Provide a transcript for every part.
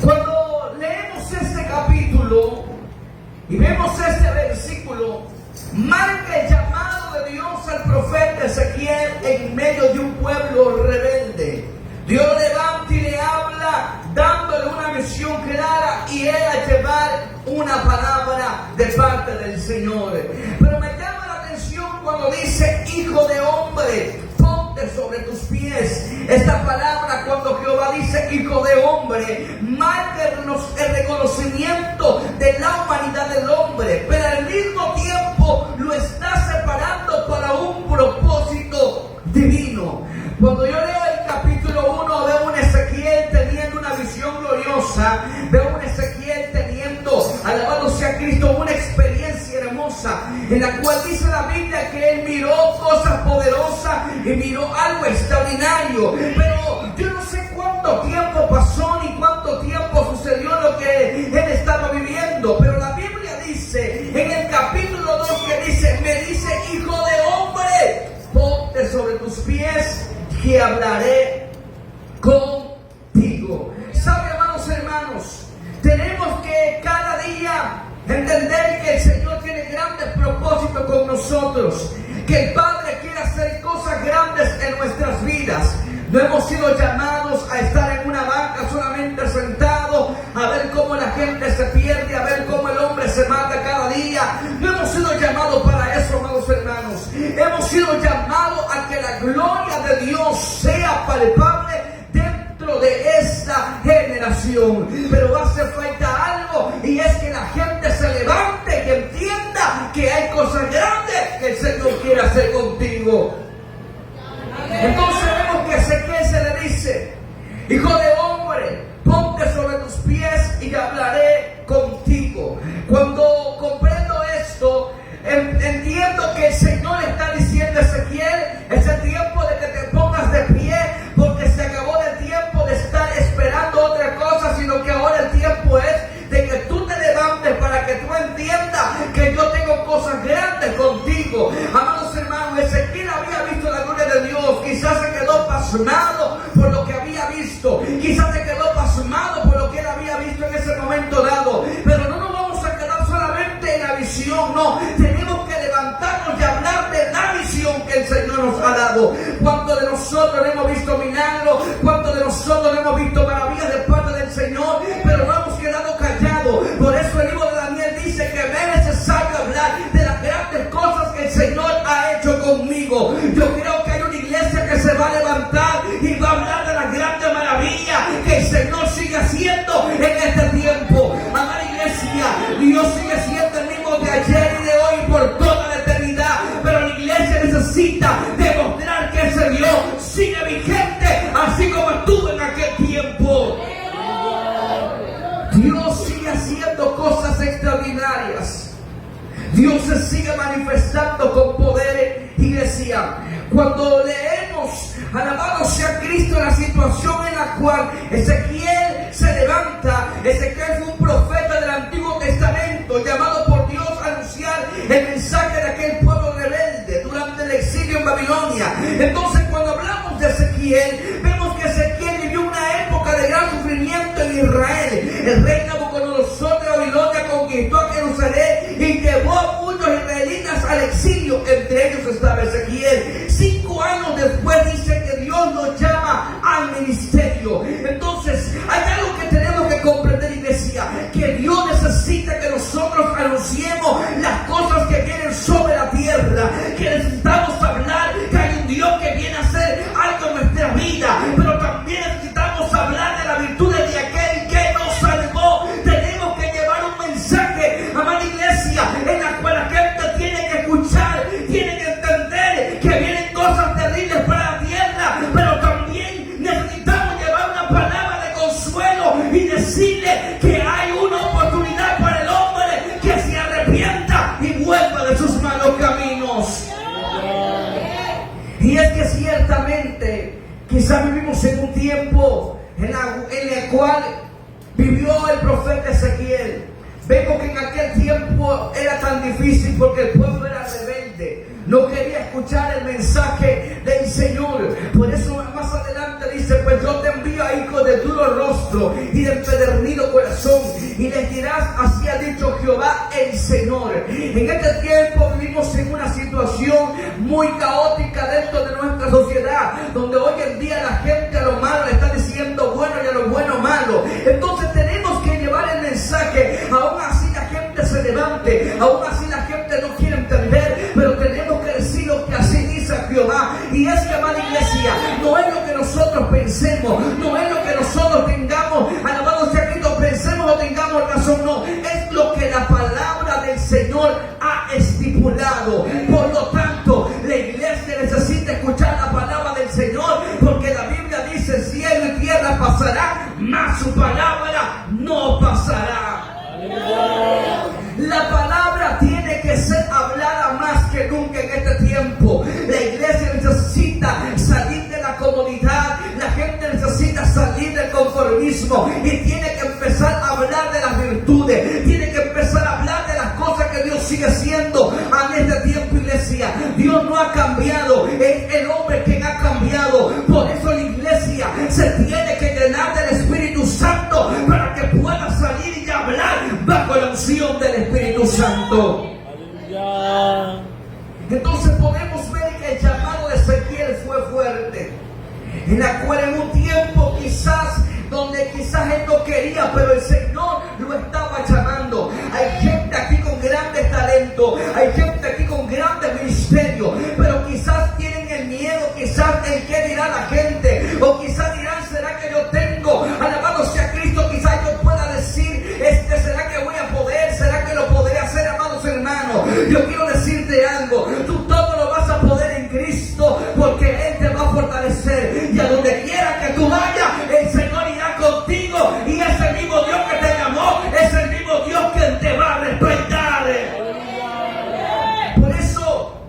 Cuando leemos este capítulo y vemos este versículo, marca el llamado de Dios al profeta Ezequiel en medio de un pueblo rebelde. Dios levanta y le habla dándole una misión clara y él a llevar una palabra de parte del Señor. Pero me llama la atención cuando dice: hijo de hombre, ponte sobre tus pies. Esta palabra, cuando Jehová dice hijo de hombre, marca el reconocimiento de la humanidad del hombre, pero al mismo tiempo lo está separando para un propósito divino. Cuando yo leo el capítulo 1, veo un Ezequiel teniendo una visión gloriosa, veo un Ezequiel teniendo, alabado sea Cristo, una experiencia hermosa, en la cual dice la Biblia que él miró cosas poderosas y miró algo extraordinario. Pero yo no sé cuánto tiempo pasó ni cuánto tiempo sucedió lo que él estaba viviendo, pero la Biblia dice en el capítulo 2 que dice: me dice, hijo de hombre, ponte sobre tus pies, que hablaré contigo. ¿Sabe, amados hermanos? Tenemos que cada día entender que el Señor tiene grandes propósitos con nosotros, que el Padre quiere hacer cosas grandes en nuestras vidas. No hemos sido llamados a estar en una banca solamente sentados a ver cómo la gente se pierde, a ver cómo el hombre se mata cada día. No hemos sido llamados para eso, amados hermanos. Hemos sido llamados a que la gloria de Dios sea palpable dentro de esta generación. Pero hace falta algo, y es que la gente se levante, que entienda que hay cosas grandes que el Señor quiere hacer contigo. Entonces vemos que Ezequiel se le dice: hijo de hombre, ponte sobre tus pies y hablaré contigo. Cuando comprendo esto, entiendo que el Señor le está diciendo a Ezequiel: es el tiempo de que te pongas de pie, porque se acabó el tiempo de estar esperando otra cosa, sino que ahora el tiempo es de que tú te levantes para que tú entiendas que yo tengo cosas grandes contigo. Amados hermanos, Ezequiel había visto la gloria de Dios. Quizás se quedó pasmado por lo que había visto, quizás se quedó pasmado por lo que él había visto en ese momento dado, pero no nos vamos a quedar solamente en la visión, no, tenemos que levantarnos y hablar de la visión que el Señor nos ha dado. ¿Cuántos de nosotros hemos visto milagros? ¿Cuántos de nosotros hemos visto maravillas de parte del Señor? Pero no hemos quedado callados. Por eso el libro de Daniel dice que me es necesario hablar de las grandes cosas que el Señor ha hecho conmigo. Yo creo que hay una iglesia que se va a levantar y va a hablar de las grandes maravillas que el Señor sigue haciendo en este tiempo. Amada iglesia, Dios sigue siendo el mismo de ayer y de hoy y por toda la eternidad, pero la iglesia necesita demostrar que ese Dios sigue vigente, así como estuvo en aquel tiempo. Dios sigue haciendo cosas extraordinarias. Dios se sigue manifestando con poder, iglesia. Cuando leemos, alabado sea Cristo, la situación en la cual Ezequiel se levanta. Ezequiel fue un profeta del Antiguo Testamento, llamado por Dios a anunciar el mensaje de aquel pueblo rebelde durante el exilio en Babilonia. Entonces, cuando hablamos de Ezequiel, vemos que Ezequiel vivió una época de gran sufrimiento en Israel. El rey Nabucodonosor de Babilonia conquistó a Jerusalén y llevó a muchos israelitas al exilio. Entre ellos estaba Ezequiel. 5 años después dice que Dios nos llama al ministerio. Entonces hay algo que tenemos que comprender, iglesia, que Dios necesita que nosotros anunciemos las cosas que vienen sobre la tierra, que necesitamos hablar que hay un Dios que viene a hacer algo en nuestra vida, pero también necesitamos hablar de la virtud de aquel que nos salvó. Tenemos que llevar un mensaje, amada iglesia, en la cual la gente tiene que escuchar, tiene que entender que vienen cosas terribles para la tierra, pero también necesitamos llevar una palabra de consuelo y decirle que hay una oportunidad para el hombre que se arrepienta y vuelva de sus malos caminos. Y es que ciertamente quizás vivimos en un tiempo en el cual vivió el profeta Ezequiel. Vemos que en aquel tiempo era tan difícil porque el pueblo era rebelde. no quería escuchar el mensaje del Señor. Por eso más adelante dice: pues yo te envío a hijos de duro rostro y de empedernido corazón, y les dirás: así ha dicho Jehová el Señor. En este tiempo vivimos en una situación muy caótica dentro de nuestra sociedad, donde hoy en día la gente a lo malo le está diciendo bueno y a lo bueno malo. Entonces tenemos que llevar el mensaje. Aún así la gente se levante, aún así la gente no quiere entender, pero tenemos que decir lo que así dice Jehová. Y es que, amada iglesia, no es lo que nosotros pensemos, no es lo que nosotros tengamos, alabado sea Cristo, pensemos o tengamos razón, no, es lo que la palabra del Señor ha estipulado. Por lo tanto, la iglesia necesita escuchar la palabra del Señor, porque la Biblia dice: cielo y tierra pasará, mas su palabra no pasará. La palabra tiene que ser hablada más que nunca en este tiempo. La iglesia necesita salir de la comodidad, la gente necesita salir del conformismo y tiene que empezar a hablar de las virtudes, tiene que empezar a hablar de las cosas que Dios sigue haciendo en este tiempo, iglesia. Dios no ha cambiado, es el hombre quien ha cambiado. Por eso la iglesia se tiene que llenar del Espíritu Santo para que pueda salir y hablar bajo la unción del Espíritu Santo. Entonces podemos ver que el llamado de Ezequiel fue fuerte, en la cual en un tiempo donde quizás él no quería, pero el Señor lo estaba llamando. Hay gente aquí con grandes talentos, hay gente aquí con grandes ministerios, pero quizás tienen el miedo, quizás el que dirá la gente, o quizás dirán: ¿será que yo tengo? Alabado sea Cristo, quizás yo pueda decir: ¿será que voy a poder? ¿Será que lo podré hacer, amados hermanos? Yo quiero decirte algo: tú todo lo vas a poder en Cristo, porque Él te va a fortalecer, y a donde quiera que tú vayas, el Señor irá contigo, y ese mismo Dios que te llamó es el mismo Dios que te va a respaldar. Por eso,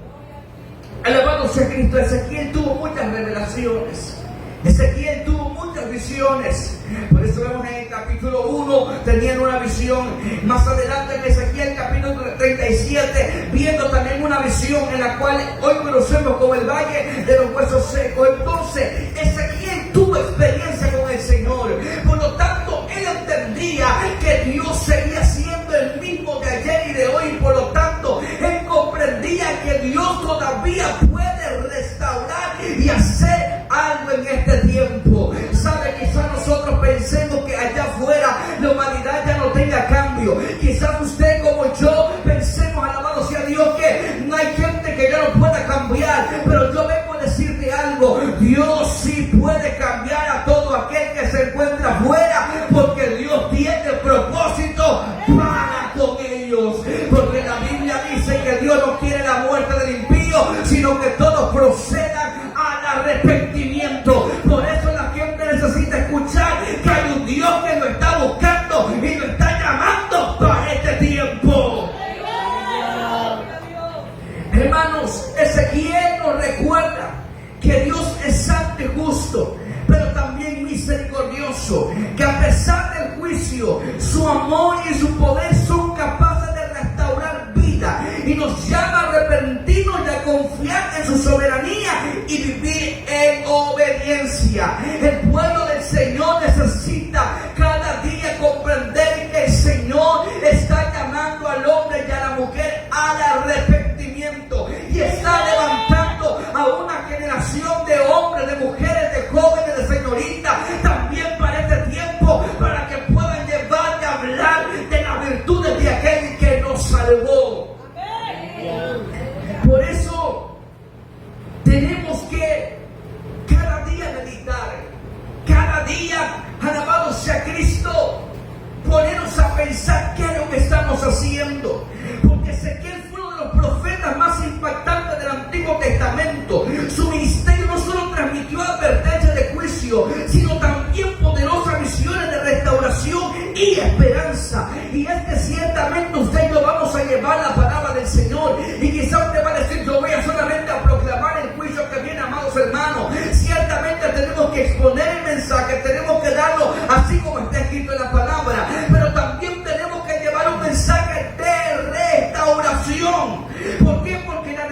alabado sea Cristo, Ezequiel tuvo muchas revelaciones, Ezequiel tuvo muchas visiones. Por eso vemos en el capítulo 1 tenían una visión. Más adelante en Ezequiel capítulo 37 viendo también una visión, en la cual hoy conocemos como el valle de los huesos secos. Entonces Ezequiel tuvo experiencia con el Señor, por lo tanto él entendía que Dios seguía siendo el mismo de ayer y de hoy. Por lo tanto él comprendía que Dios todavía puede restaurar y hacer algo en este tiempo. Sabe, quizás nosotros pensemos que allá afuera la humanidad ya no tenga cambio. Quizás usted como yo pensemos, alabado sea Dios, que no hay gente que ya no pueda cambiar. Pero yo vengo a decirte algo: Dios sí puede cambiar a todo aquel que se encuentra afuera, porque Dios tiene propósito para con ellos. Porque la Biblia dice que Dios no quiere la muerte del impío, sino que todos procedan al arrepentimiento. Por eso la gente necesita escuchar que hay un Dios que lo está buscando y lo está llamando para este tiempo. Hermanos, Ezequiel nos recuerda que Dios es santo y justo, pero también misericordioso, que a pesar del juicio, su amor y su poder son capaces de restaurar vida, y nos llama a arrepentirnos y a confiar en su soberanía y vivir en obediencia. El pueblo del Señor necesita cada día comprender que el Señor está llamando al hombre y a la mujer al arrepentimiento, y está levantando a una generación de hombres, de mujeres, de jóvenes, de señoritas, también para este tiempo, para que puedan llevar y hablar de las virtudes de aquel que nos salvó. Por eso tenemos que cada día meditar, cada día, alabado sea Cristo, ponernos a pensar qué es lo que estamos haciendo. Porque Ezequiel fue uno de los profetas más impactantes del Antiguo Testamento. Su ministerio no solo transmitió advertencias de juicio, sino también poderosas visiones de restauración y esperanza. Y es que ciertamente usted y yo vamos a llevar la palabra del Señor, y quizá usted va a decir: yo voy a solamente a proclamar el juicio que viene, amados hermanos. Ciertamente tenemos que exponer el mensaje, tenemos que darlo así como está escrito en la palabra, pero también tenemos que llevar un mensaje de restauración. ¿Por qué? Porque la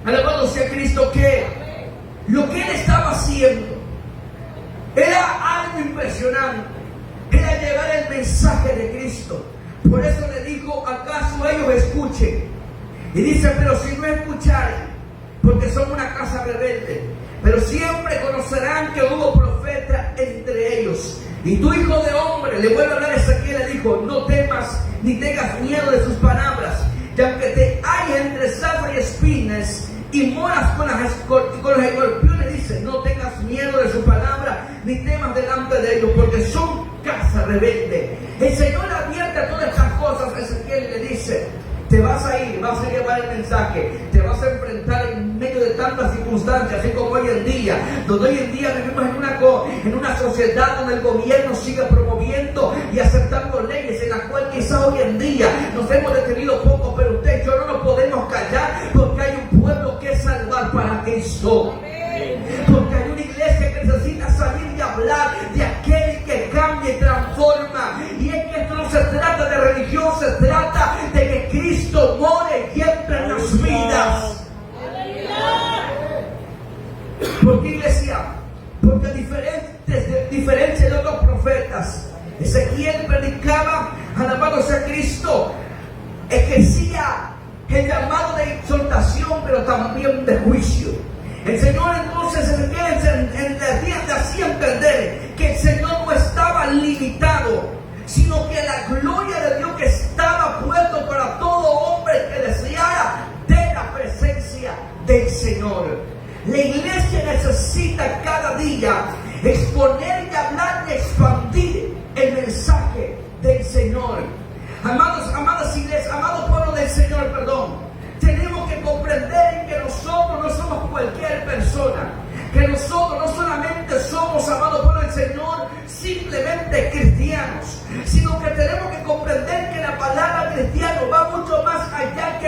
alabado sea Cristo, que lo que él estaba haciendo era algo impresionante. Era llevar el mensaje de Cristo. Por eso le dijo: ¿acaso ellos escuchen? Y dice: pero si no escucharen, porque son una casa rebelde, pero siempre conocerán que hubo profeta entre ellos. Y tú, hijo de hombre, le vuelve a hablar a Ezequiel, le dijo: no temas ni tengas miedo de sus palabras, y aunque te halles entre zafra y espinas y moras con los escorpiones, dice: no tengas miedo de su palabra ni temas delante de ellos, porque son casa rebelde. El Señor advierte a todas estas cosas a Ezequiel y le dice: te vas a ir, vas a llevar el mensaje, te vas a enfrentar en medio de tantas circunstancias, así como hoy en día, donde hoy en día vivimos en una sociedad donde el gobierno sigue promoviendo y aceptando leyes en las cuales quizás hoy en día nos hemos detenido poco, pero usted y yo no nos podemos callar, porque hay un pueblo que salvar para Cristo, porque hay una iglesia que necesita salir y hablar de aquel que cambia y transforma. Y es que esto no se trata de religión, se trata de que Cristo more y entre en las vidas. ¿Por qué, iglesia? Porque diferente de otros profetas, Ezequiel predicaba, alabado sea Cristo, ejercía el llamado de exhortación, pero también de juicio. El Señor entonces le hacía entender que el Señor no estaba limitado, sino que la gloria de Dios que estaba puesto para todo hombre que deseara de la presencia del Señor. La iglesia necesita cada día exponer y hablar y expandir el mensaje del Señor. Amadas iglesias, amado pueblo del Señor, tenemos que comprender que nosotros no somos cualquier persona, que nosotros no solamente somos, amado pueblo del Señor, simplemente cristianos, sino que tenemos que comprender que la palabra cristiano va mucho más allá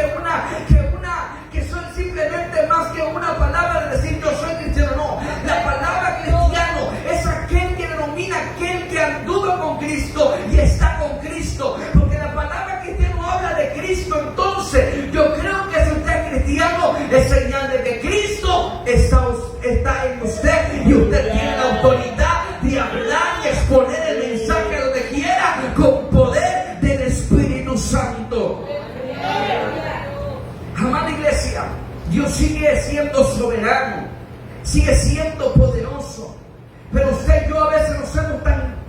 que son simplemente más que una palabra de decir yo soy cristiano. No, la palabra cristiano es aquel que denomina aquel que anduvo con Cristo y está con Cristo, porque la palabra cristiano habla de Cristo. Entonces yo creo que si usted es cristiano es señal de que Cristo está en usted, y usted tiene la autoridad de hablar y exponer el mensaje donde quiera con poder del Espíritu Santo. Amada iglesia, Dios sigue siendo soberano, sigue siendo poderoso, pero usted y yo a veces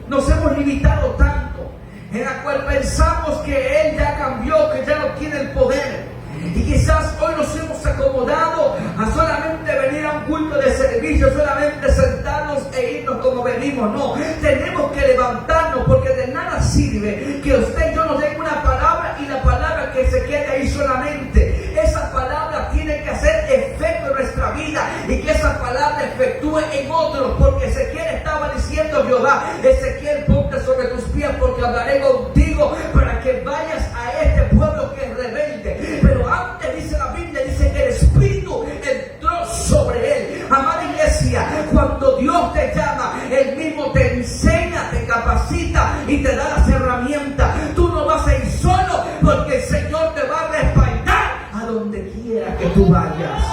nos hemos limitado tanto, en la cual pensamos que Él ya cambió, que ya no tiene el poder. Y quizás hoy nos hemos acomodado a solamente venir a un culto de servicio, solamente sentarnos e irnos como venimos. No, tenemos que levantarnos, porque de nada sirve que usted y yo nos den una palabra y la palabra que se quede ahí solamente. Esa palabra tiene que hacer efecto en nuestra vida y que esa palabra efectúe en otros, porque Ezequiel estaba diciendo: Jehová, Ezequiel, ponte sobre tus pies, porque hablaré contigo para que vayas a este pueblo que es rebelde. Pero antes dice la Biblia, dice que el Espíritu entró sobre él. Amada iglesia, cuando Dios te llama, Él mismo te enseña, te capacita y te da las herramientas. Tú no vas a ir solo, porque el Señor te va a respaldar a donde quiera que tú vayas.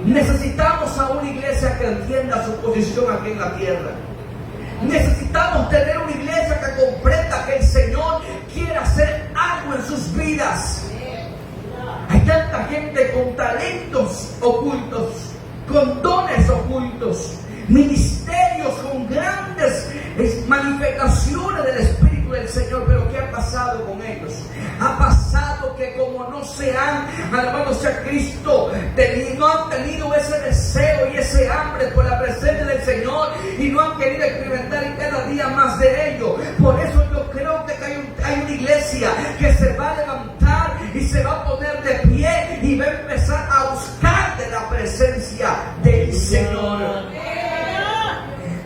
Necesitamos a una iglesia que entienda su posición aquí en la tierra. Necesitamos tener una iglesia que comprenda que el Señor quiere hacer algo en sus vidas. Hay tanta gente con talentos ocultos, con dones ocultos, ministerios con grandes manifestaciones del Espíritu del Señor, pero ¿qué ha pasado con ellos? Ha pasado que como no se han, alabado sea Cristo, no han tenido ese deseo y ese hambre por la presencia del Señor, y no han querido experimentar cada día más de ello. Por eso yo creo que hay una iglesia que se va a levantar y se va a poner de pie y va a empezar a buscar de la presencia del Señor.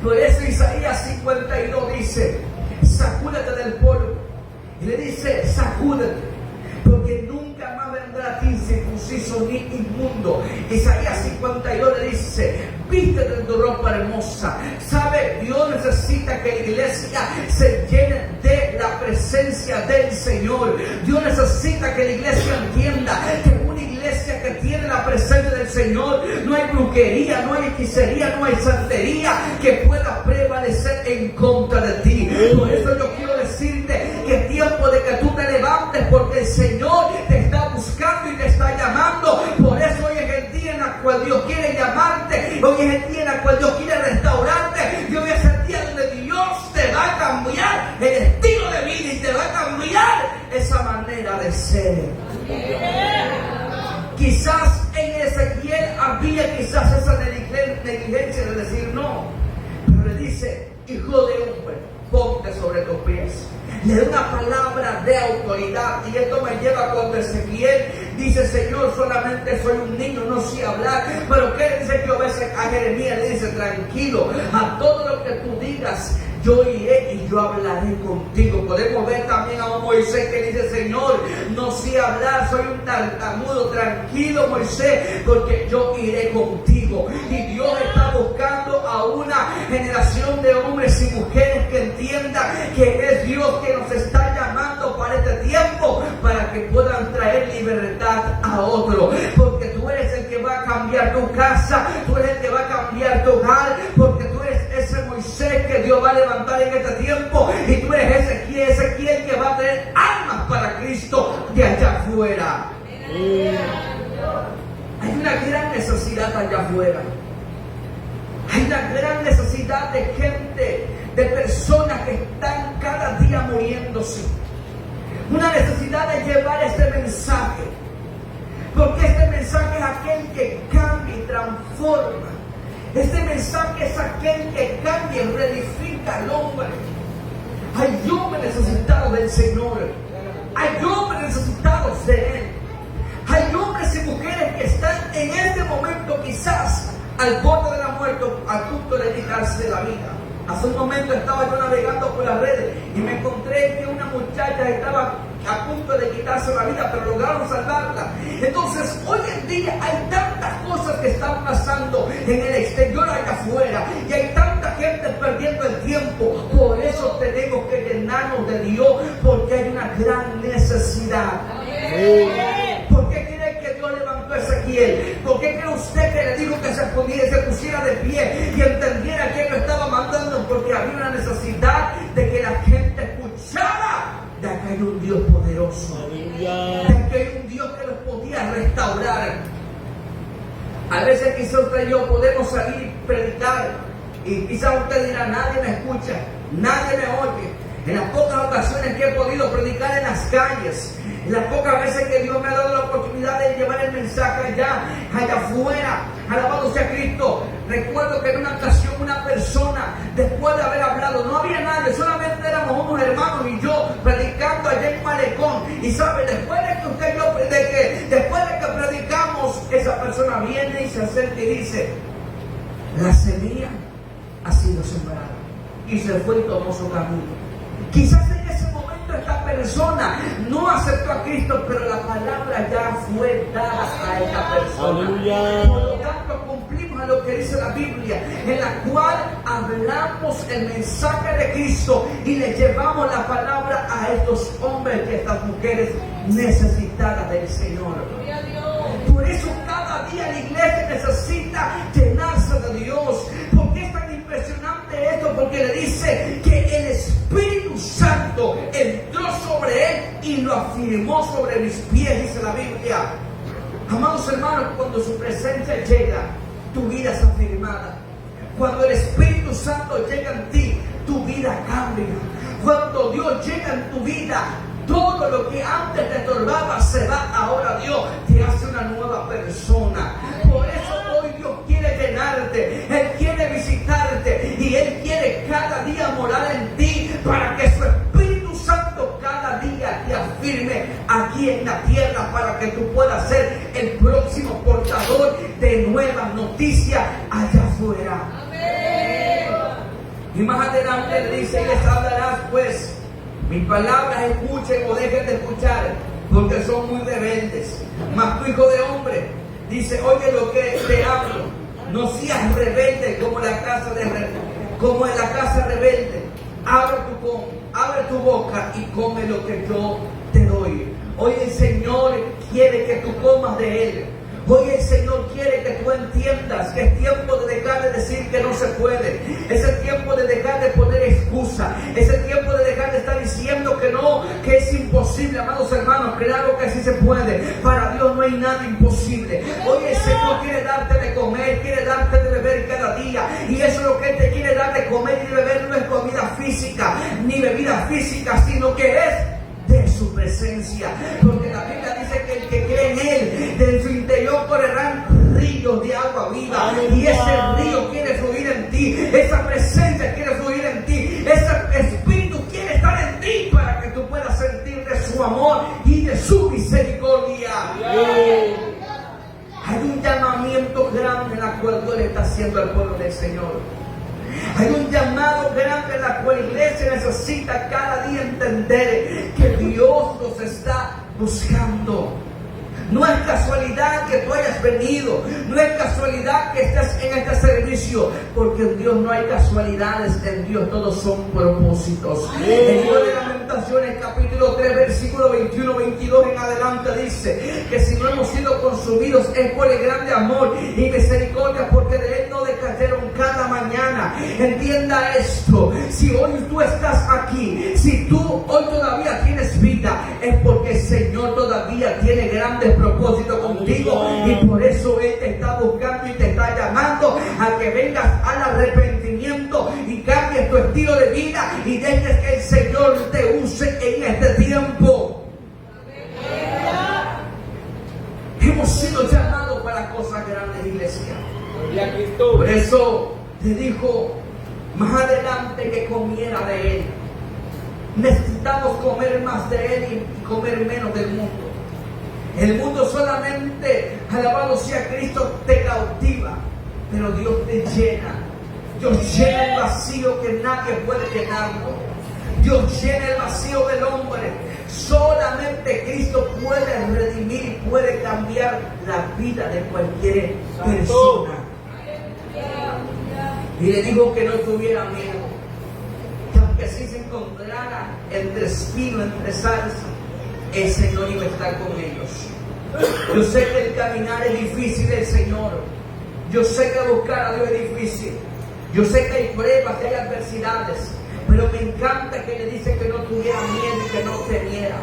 Por eso Isaías 52 dice: sacúdete del polvo. Y le dice: sacúdete, porque nunca más vendrá a ti incircunciso ni inmundo. Isaías 52 le dice: vístete de tu ropa hermosa. ¿Sabe? Dios necesita que la iglesia se llene de la presencia del Señor. Dios necesita que la iglesia entienda que una iglesia que tiene la presencia del Señor, no hay brujería, no hay hechicería, no hay santería que pueda prevalecer en contra de ti. Por eso yo quiero decirte que es tiempo de que tú te levantes, porque el Señor te está buscando y te está llamando. Por eso hoy es el día en el cual Dios quiere llamarte, hoy es el día en el cual Dios quiere restaurarte, y hoy es el día donde Dios te va a cambiar el estilo de vida y te va a cambiar esa manera de ser. Quizás en Ezequiel había quizás esa negligencia de decir no, pero le dice: hijo de hombre, ponte sobre tus pies. Le da una palabra de autoridad, y esto me lleva cuando Ezequiel dice: Señor, solamente soy un niño, no sé hablar. Pero ¿qué dice Jehová a Jeremías? Le dice: tranquilo, a todo lo que tú digas yo iré y yo hablaré contigo. Podemos ver también a un Moisés que dice: Señor, no sé hablar, soy un tartamudo. Tranquilo, Moisés, porque yo iré contigo. Y Dios está buscando a una generación de hombres y mujeres que entiendan que es Dios que nos está llamando para este tiempo, para que puedan traer libertad a otro. Porque tú eres el que va a cambiar tu casa, tú eres el que va a cambiar tu hogar, porque tú eres ese Moisés que Dios va a levantar en este tiempo, y tú eres Ezequiel que va a tener almas para Cristo de allá afuera. Hay una gran necesidad allá afuera. Hay una gran necesidad de gente, de personas que están cada día muriéndose. Una necesidad de llevar este mensaje, porque este mensaje es aquel que cambia y transforma. Este mensaje es aquel que cambia y reedifica al hombre. Hay hombres necesitados del Señor. Hay hombres necesitados de Él. Hay hombres y mujeres que están en este momento quizás al borde de la muerte, a punto de quitarse de la vida. Hace un momento estaba yo navegando por las redes y me encontré que una muchacha estaba a punto de quitarse la vida, pero lograron salvarla. Entonces, hoy en día hay tantas cosas que están pasando en el exterior allá afuera, y hay tanta gente perdiendo el tiempo. Por eso tenemos que llenarnos de Dios, porque hay una gran necesidad. ¿Por qué cree que Dios levantó a Ezequiel? ¿Por qué cree usted que le dijo que se pusiera de pie y entendiera que Él lo estaba mandando? Porque había una necesidad de que la gente escuchara de que hay un Dios poderoso, de que hay un Dios que los podía restaurar. A veces quizás usted y yo podemos salir y predicar, y quizás usted dirá: nadie me escucha, nadie me oye. En las pocas ocasiones que he podido predicar en las calles, en las pocas veces que Dios me ha dado la oportunidad de llevar el mensaje allá afuera, alabado sea Cristo. Recuerdo que en una ocasión una persona, después de haber hablado, no había nadie, solamente éramos unos hermanos y yo predicando allá en Malecón. Y sabe, después de que predicamos, esa persona viene y se acerca y dice: la semilla ha sido sembrada. Y se fue y tomó su camino. Quizás en ese momento esta persona no aceptó a Cristo, pero la palabra ya fue dada a esta persona. Aleluya. Por lo tanto, cumplimos a lo que dice la Biblia, en la cual hablamos el mensaje de Cristo y le llevamos la palabra a estos hombres y a estas mujeres necesitadas del Señor. Por eso cada día la iglesia necesita llenarse de Dios. ¿Por qué es tan impresionante esto? Porque le dice que el Espíritu Santo entró sobre él y lo afirmó sobre mis pies, dice la Biblia. Amados hermanos, cuando su presencia llega, tu vida es afirmada. Cuando el Espíritu Santo llega en ti, tu vida cambia. Cuando Dios llega en tu vida, todo lo que antes te estorbaba se va. Ahora Dios te hace una nueva persona. Por eso hoy Dios quiere llenarte, Él quiere visitarte y Él quiere cada día morar en ti, para que su Espíritu Santo cada día te afirme aquí en la tierra, para que tú puedas ser el próximo portador de nuevas noticias allá afuera. Amén. Y más adelante le dice: y les hablarás pues mis palabras, escuchen o dejen de escuchar, porque son muy rebeldes. Mas tu hijo de hombre dice, oye lo que te hablo, no seas rebelde como en la casa rebelde. Abre tu boca y come lo que yo te doy. Hoy el Señor quiere que tú comas de Él. Hoy el Señor quiere que tú entiendas que es tiempo de dejar de decir que no se puede. Es el tiempo de dejar de poner excusa. Es el tiempo de dejar de estar diciendo que no, que es imposible. Amados hermanos, claro que sí se puede. Para Dios no hay nada imposible. Hoy el Señor quiere darte de comer, quiere darte de beber cada día. Y eso es lo que Él te quiere dar de comer y de beber. No es comida física, ni bebida física, sino que es de su presencia, porque la Biblia dice que el que cree en Él, de su interior correrán ríos de agua viva. Y ese río quiere fluir en ti, esa presencia quiere fluir en ti, ese espíritu quiere estar en ti para que tú puedas sentir de su amor y de su misericordia. Hay un llamamiento grande en la cual Dios le está haciendo al pueblo del Señor. Hay un llamado grande en la cual la iglesia necesita cada día entender que Dios nos está buscando. No es casualidad que tú hayas venido, no es casualidad que estés en este servicio, porque en Dios no hay casualidades, en Dios todos son propósitos. El libro de Lamentaciones, capítulo 3, versículo 21-22 en adelante dice que si no hemos sido consumidos es por el grande amor y misericordia, porque de Él no decayeron cada mañana. Entienda esto, si hoy tú estás aquí, si tú hoy todavía tienes vida, es porque el Señor todavía tiene grandes propósito contigo, y por eso Él te está buscando y te está llamando a que vengas al arrepentimiento y cambies tu estilo de vida y dejes que el Señor te use en este tiempo. Hemos sido llamados para cosas grandes, iglesia. Por eso te dijo más adelante que comiera de Él. Necesitamos comer más de Él y comer menos del mundo. El mundo solamente, alabado sea Cristo, te cautiva, pero Dios te llena. Dios llena el vacío que nadie puede llenarlo. Dios llena el vacío del hombre. Solamente Cristo puede redimir y puede cambiar la vida de cualquier persona. Y le dijo que no tuviera miedo, que aunque sí se encontrara entre espino, entre salsa, el Señor iba a estar con ellos. Yo sé que el caminar es difícil del Señor. Yo sé que buscar a Dios es difícil. Yo sé que hay pruebas, que hay adversidades. Pero me encanta que le dice que no tuviera miedo y que no temiera.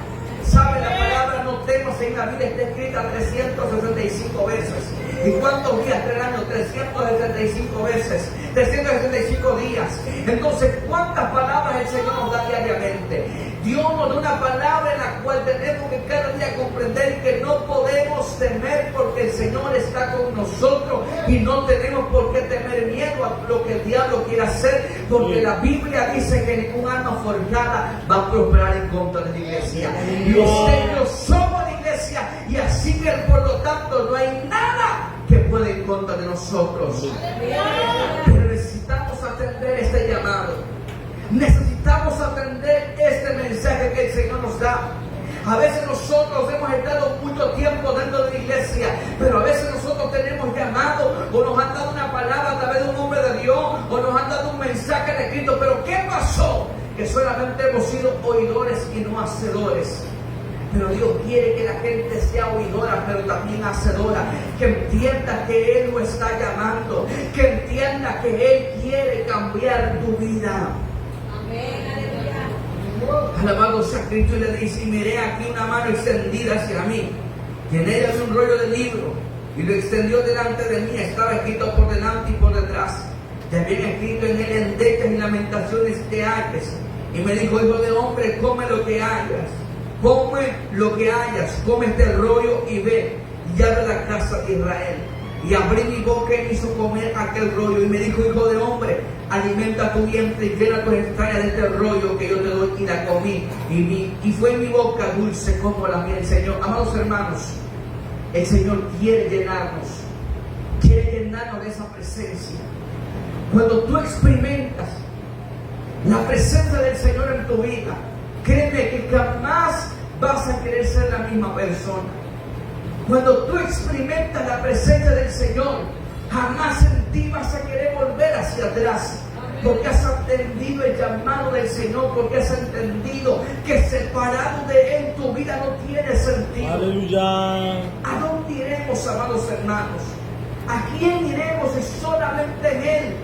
¿Sabe? La palabra no temas en la Biblia está escrita 365 veces. ¿Y cuántos días del año? 365 veces. 365 días. Entonces, ¿cuántas palabras el Señor nos da diariamente? Dios nos da una palabra en la cual tenemos que cada día comprender que no podemos temer porque el Señor está con nosotros, y no tenemos por qué temer miedo a lo que el diablo quiera hacer, porque la Biblia dice que ningún alma forjada va a prosperar en contra de la iglesia. Y usted y yo somos la iglesia, y así que por lo tanto no hay nada que pueda en contra de nosotros. Pero necesitamos atender este llamado. Necesitamos atender este mensaje que el Señor nos da. A veces nosotros hemos estado mucho tiempo dentro de la iglesia, pero a veces nosotros tenemos llamado, o nos han dado una palabra a través de un hombre de Dios, o nos han dado un mensaje de Cristo. Pero ¿qué pasó? Que solamente hemos sido oidores y no hacedores. Pero Dios quiere que la gente sea oidora, pero también hacedora. Que entienda que Él lo está llamando. Que entienda que Él quiere cambiar tu vida. Alabado sea Cristo. Y le dice: y miré aquí una mano extendida hacia mí, y en ella había un rollo de libro, y lo extendió delante de mí. Estaba escrito por delante y por detrás, y habían escrito en él endechas y lamentaciones que hayas. Y me dijo: hijo de hombre, come lo que hayas, come lo que hayas, come este rollo y ve, y abre la casa de Israel. Y abrí mi boca y me hizo comer aquel rollo. Y me dijo: hijo de hombre, alimenta tu vientre y llena tus entrañas de este rollo que yo te doy. Y la comí. Y fue en mi boca dulce como la miel. Señor, amados hermanos, el Señor quiere llenarnos. Quiere llenarnos de esa presencia. Cuando tú experimentas la presencia del Señor en tu vida, créeme que jamás vas a querer ser la misma persona. Cuando tú experimentas la presencia del Señor, jamás en ti vas a querer volver hacia atrás. Porque has entendido el llamado del Señor, porque has entendido que separado de Él tu vida no tiene sentido. Aleluya. ¿A dónde iremos, amados hermanos? ¿A quién iremos si solamente en Él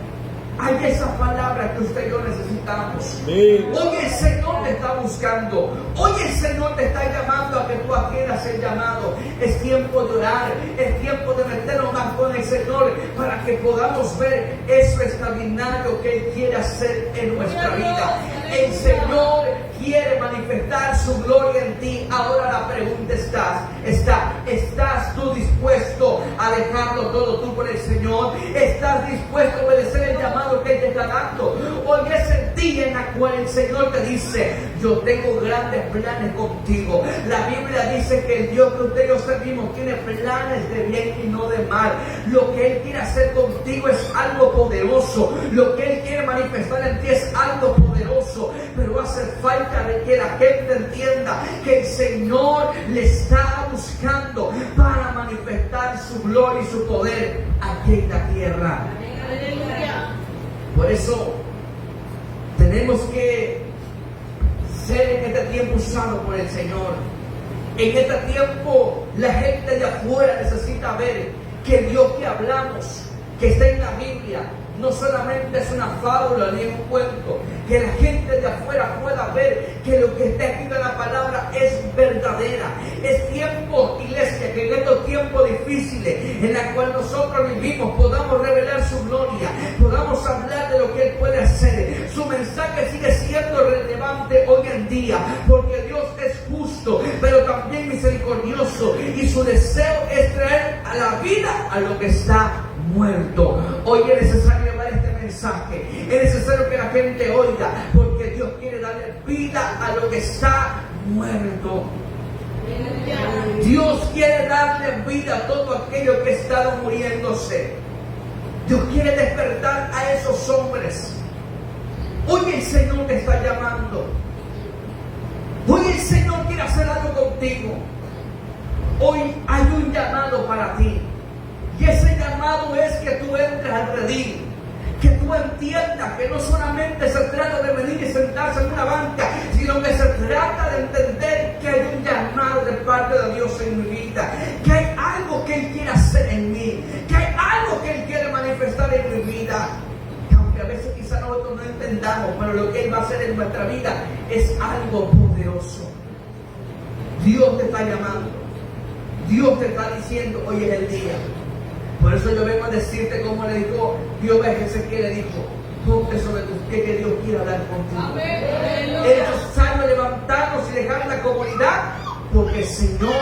hay esa palabra que usted y yo necesitamos? Sí. Hoy el Señor te está buscando. Hoy el Señor te está llamando a que tú adquieras el llamado. Es tiempo de orar. Es tiempo de meternos más con el Señor para que podamos ver eso extraordinario que Él quiere hacer en nuestra vida. El Señor quiere manifestar su gloria en ti. Ahora la pregunta ¿estás tú dispuesto a dejarlo todo tú por el Señor? ¿Estás dispuesto a obedecer el llamado que Él te está dando? Hoy es el día en el cual el Señor te dice: yo tengo grandes planes contigo. La Biblia dice que el Dios que usted y yo servimos tiene planes de bien y no de mal. Lo que Él quiere hacer contigo es algo poderoso. Lo que Él quiere manifestar en ti es algo poderoso. Pero hace falta de que la gente entienda que el Señor le está buscando para manifestar su gloria y su poder aquí en la tierra. Por eso tenemos que ser en este tiempo usado por el Señor. En este tiempo la gente de afuera necesita ver que el Dios que hablamos, que está en la Biblia, no solamente es una fábula ni un cuento. Que la gente de afuera pueda ver que lo que está escrito en la palabra es verdadera. Es tiempo, iglesia, que en estos tiempos difíciles en los cuales nosotros vivimos podamos revelar su gloria, podamos hablar de lo que Él puede hacer. Su mensaje sigue siendo relevante hoy en día, porque Dios es justo, pero también misericordioso, y su deseo es traer a la vida a lo que está muerto. Hoy es necesario llevar este mensaje. Es necesario que la gente oiga, porque Dios quiere darle vida a lo que está muerto. Dios quiere darle vida a todo aquello que está muriéndose. Dios quiere despertar a esos hombres. Hoy el Señor te está llamando. Hoy el Señor quiere hacer algo contigo. Hoy hay un llamado para ti. Y ese llamado es que tú entres al redil, que tú entiendas que no solamente se trata de venir y sentarse en una banca, sino que se trata de entender que hay un llamado de parte de Dios en mi vida, que hay algo que Él quiere hacer en mí, que hay algo que Él quiere manifestar en mi vida. Aunque a veces quizás nosotros no entendamos, pero lo que Él va a hacer en nuestra vida es algo poderoso. Dios te está llamando. Dios te está diciendo: hoy es el día. Por eso yo vengo a decirte como le dijo Dios a Ezequiel, le dijo: ponte sobre tus pies, que Dios quiere hablar contigo. Es necesario levantarnos y dejar la comunidad, porque el Señor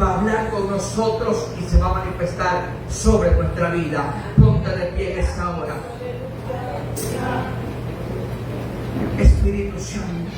va a hablar con nosotros y se va a manifestar sobre nuestra vida. Ponte de pie en esta hora. Espíritu Santo.